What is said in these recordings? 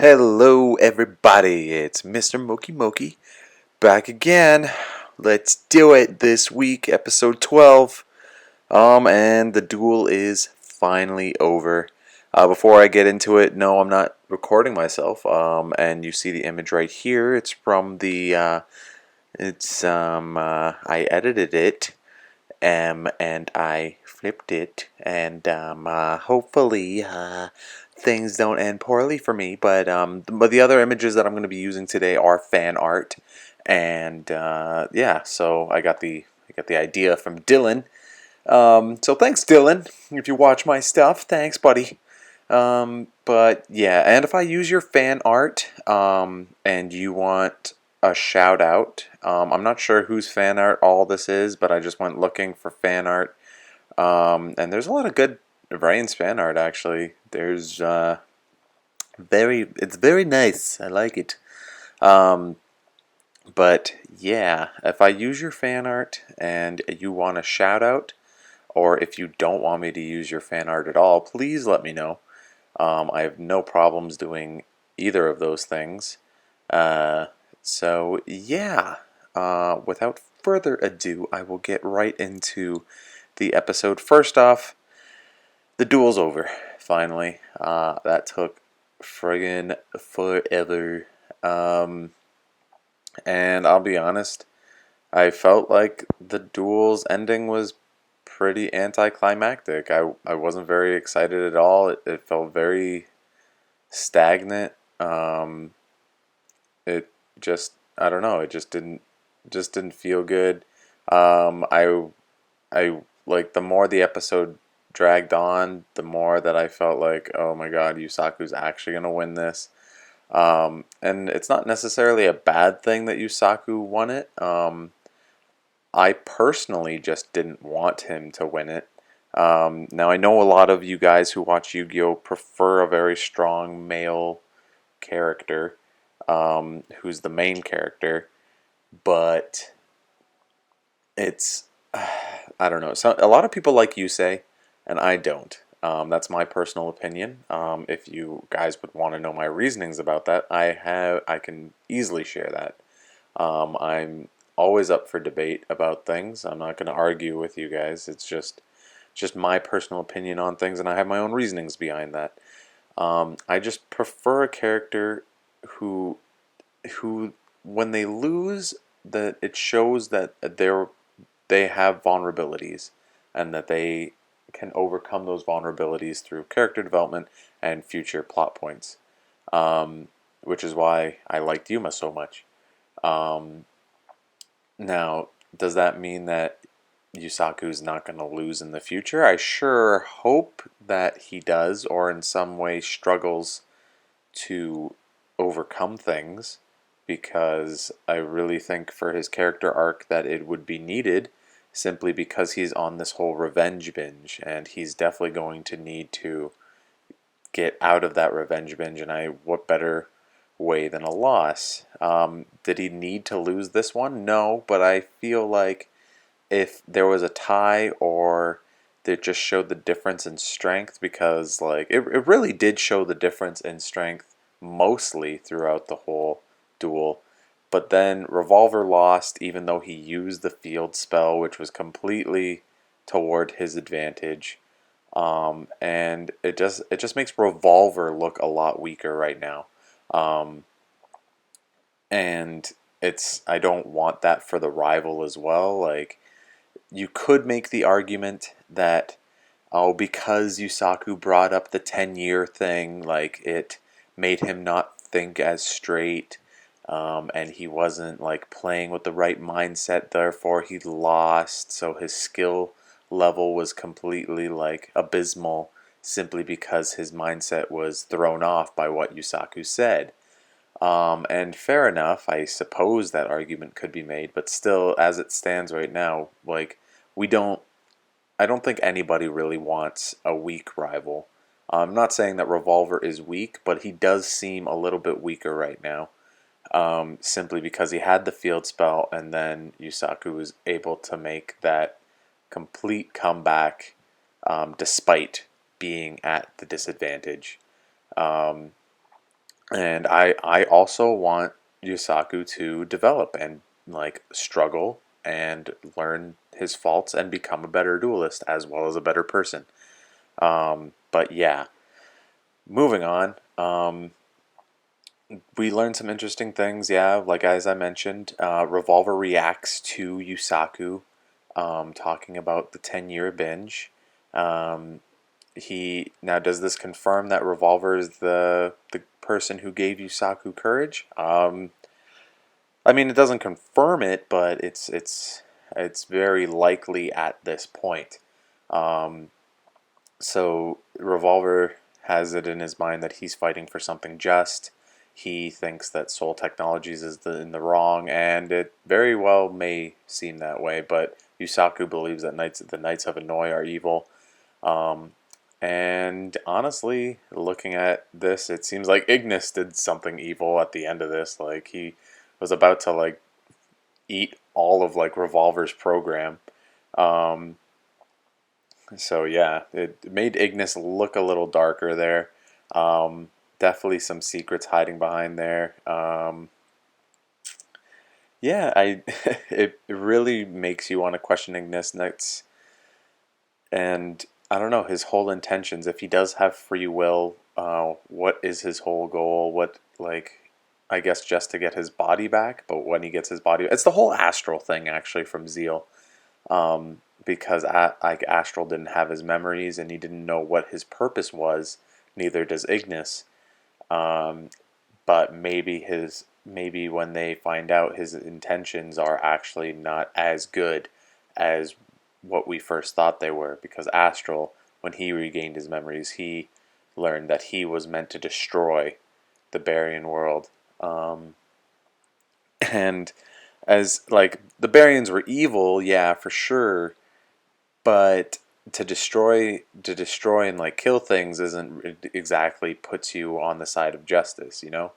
Hello everybody, it's Mr. Moki Moki back again. Let's do it this week, episode 12. And the duel is finally over. Before I get into it, no, I'm not recording myself. And you see the image right here. It's from I edited it, and I flipped it, and hopefully things don't end poorly for me. But the other images that I'm going to be using today are fan art, and yeah, so I got the idea from Dylan. So thanks, Dylan. If you watch my stuff, thanks, buddy. But yeah, and if I use your fan art, and you want a shout out, I'm not sure whose fan art all this is, but I just went looking for fan art. And there's a lot of good Vrains fan art actually. It's very nice. I like it. Um, but yeah, if I use your fan art and you want a shout out, or if you don't want me to use your fan art at all, please let me know. I have no problems doing either of those things. Uh, so yeah, without further ado, I will get right into the episode. First off, the duel's over, finally. That took friggin' forever. Um, and I'll be honest, I felt like the duel's ending was pretty anticlimactic. I wasn't very excited at all. It felt very stagnant. It just, I don't know, it just didn't feel good. I like, the more the episode dragged on, the more that I felt like, oh my god, Yusaku's actually gonna win this. And it's not necessarily a bad thing that Yusaku won it. I personally just didn't want him to win it. Now I know a lot of you guys who watch Yu-Gi-Oh prefer a very strong male character, who's the main character, but it's I don't know. So a lot of people like Yusei, and I don't. That's my personal opinion. If you guys would want to know my reasonings about that, I can easily share that. I'm always up for debate about things. I'm not going to argue with you guys. It's just my personal opinion on things, and I have my own reasonings behind that. I just prefer a character who who when they lose, that it shows that they have vulnerabilities, and that they can overcome those vulnerabilities through character development and future plot points. Um, which is why I liked Yuma so much. Um, Now, does that mean that Yusaku's not going to lose in the future? I sure hope that he does, or in some way struggles to overcome things, because I really think for his character arc that it would be needed, simply because he's on this whole revenge binge, and he's definitely going to need to get out of that revenge binge. And what better way than a loss? Did he need to lose this one? No, but I feel like if there was a tie, or that just showed the difference in strength, because like it really did show the difference in strength mostly throughout the whole duel. But then Revolver lost, even though he used the field spell, which was completely toward his advantage. And it just makes Revolver look a lot weaker right now. Um, and I don't want that for the rival as well. Like, you could make the argument that, oh, because Yusaku brought up the 10-year thing, like, it made him not think as straight, and he wasn't like playing with the right mindset, therefore he lost, so his skill level was completely like abysmal, simply because his mindset was thrown off by what Yusaku said. And fair enough, I suppose that argument could be made, but still, as it stands right now, like, we don't, I don't think anybody really wants a weak rival. I'm not saying that Revolver is weak, but he does seem a little bit weaker right now, simply because he had the field spell, and then Yusaku was able to make that complete comeback, despite being at the disadvantage. Um, And I also want Yusaku to develop and like struggle and learn his faults and become a better duelist as well as a better person. But yeah, moving on. We learned some interesting things. Yeah, like as I mentioned, Revolver reacts to Yusaku, talking about the 10-year binge. Um, he now does this confirm that Revolver is the person who gave Yusaku courage? I mean, it doesn't confirm it, but it's very likely at this point. Um, so Revolver has it in his mind that he's fighting for something just. He thinks that Soul Technologies is in the wrong, and it very well may seem that way. But Yusaku believes that the Knights of Annoy are evil. Um, and honestly, looking at this, it seems like Ignis did something evil at the end of this. Like he was about to like eat all of like Revolver's program. Um, so yeah, it made Ignis look a little darker there. Definitely some secrets hiding behind there. Yeah, I it really makes you want to question Ignis next, and I don't know his whole intentions. If he does have free will, what is his whole goal? What like, I guess just to get his body back. But when he gets his body, it's the whole astral thing actually from Zeal. Because like Astral didn't have his memories and he didn't know what his purpose was. Neither does Ignis. Um, but maybe when they find out his intentions are actually not as good as what we first thought they were. Because Astral, when he regained his memories, he learned that he was meant to destroy the Barian world. And as like the Barians were evil, yeah, for sure, but to destroy and like kill things isn't exactly puts you on the side of justice, you know.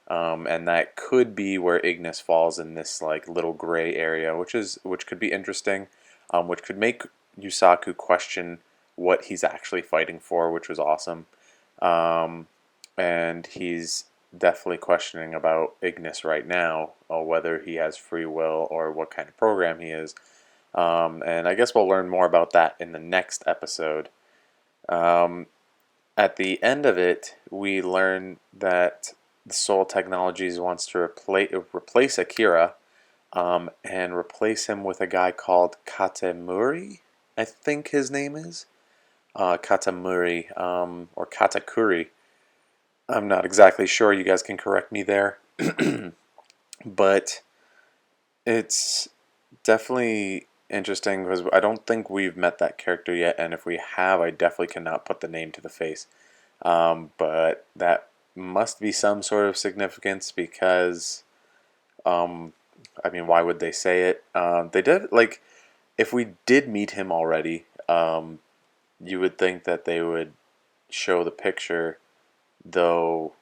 And that could be where Ignis falls in this like little gray area, which could be interesting, which could make Yusaku question what he's actually fighting for, which was awesome. Um, and he's definitely questioning about Ignis right now, whether he has free will or what kind of program he is. And I guess we'll learn more about that in the next episode. Um, at the end of it, we learn that the Soul Technologies wants to replace Akira, and replace him with a guy called Katemuri. I think his name is Katamuri, or Katakuri. I'm not exactly sure. You guys can correct me there, but it's definitely interesting because I don't think we've met that character yet, and if we have, I definitely cannot put the name to the face. But that must be some sort of significance because, um, I mean, why would they say it? They did, like, if we did meet him already, you would think that they would show the picture, though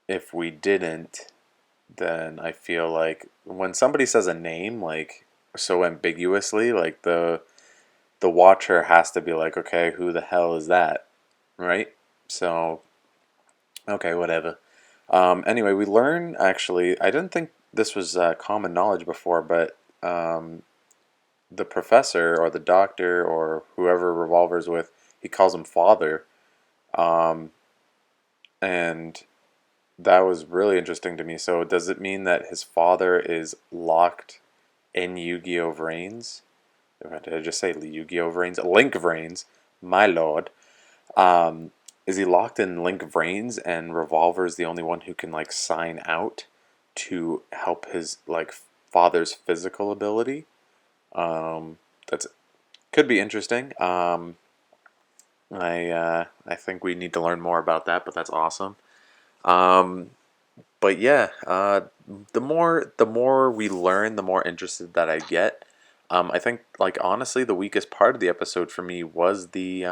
if we didn't, then I feel like when somebody says a name, like, so ambiguously, like the watcher has to be like, okay, who the hell is that, right? So, okay, whatever. Anyway, we learn actually. I didn't think this was common knowledge before, but the professor or the doctor or whoever Revolver's with, he calls him father, um, and that was really interesting to me. So, does it mean that his father is locked in Yu-Gi-Oh! Vrains? Did I just say Yu-Gi-Oh! Vrains? Link Vrains, my lord. Um, is he locked in Link Vrains and Revolver is the only one who can like sign out to help his like father's physical ability? That's could be interesting. I think we need to learn more about that, but that's awesome. Um, but yeah, the more we learn, the more interested that I get. I think like honestly, the weakest part of the episode for me was the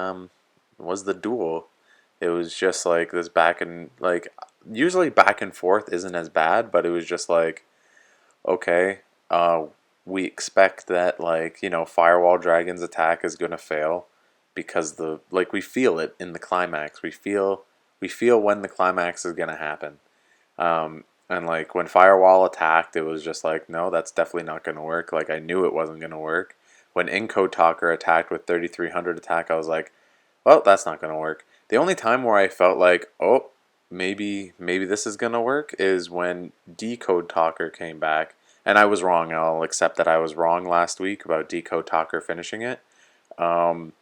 duel. It was just like this back and like usually back and forth isn't as bad, but it was just like okay, uh, we expect that like Firewall Dragon's attack is gonna fail because the like we feel it in the climax. We feel we feel when the climax is gonna happen. And like when Firewall attacked, it was just like, no, that's definitely not gonna work. Like I knew it wasn't gonna work. When Encode Talker attacked with 3300 attack, I was like, well, that's not gonna work. The only time where I felt like, oh, maybe this is gonna work is when Decode Talker came back, and I was wrong. I'll accept that I was wrong last week about Decode Talker finishing it. Um,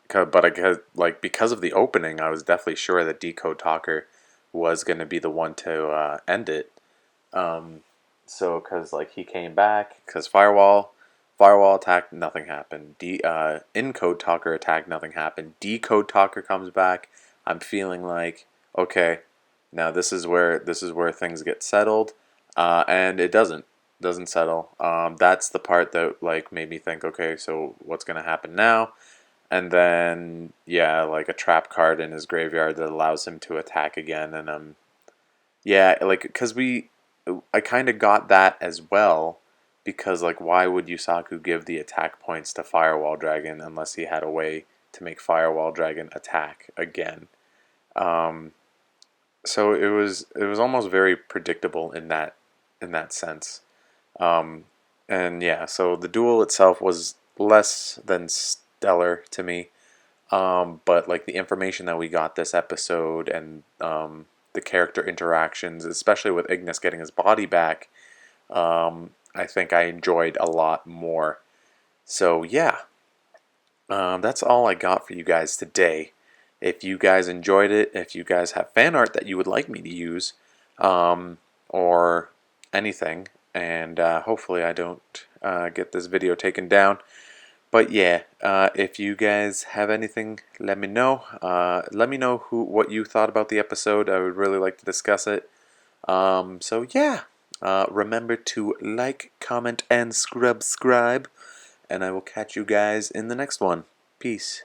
but I guess like because of the opening, I was definitely sure that Decode Talker was gonna be the one to end it. Um, so because like he came back, because Firewall attack, nothing happened. Encode Talker attack, nothing happened. Decode Talker comes back. I'm feeling like, okay, now this is where things get settled, and it doesn't settle. That's the part that like made me think, okay, so what's gonna happen now? And then yeah, like a trap card in his graveyard that allows him to attack again, and yeah, like because I kind of got that as well, because like why would Yusaku give the attack points to Firewall Dragon unless he had a way to make Firewall Dragon attack again? Um, so it was almost very predictable in that sense. Um, and yeah, so the duel itself was less than stellar to me. But like the information that we got this episode and the character interactions, especially with Ignis getting his body back, I think I enjoyed a lot more. So yeah, that's all I got for you guys today. If you guys enjoyed it, if you guys have fan art that you would like me to use, or anything, and hopefully I don't get this video taken down. But yeah, if you guys have anything, let me know. Let me know what you thought about the episode. I would really like to discuss it. So yeah, remember to like, comment, and SCRUB-Scribe, and I will catch you guys in the next one. Peace.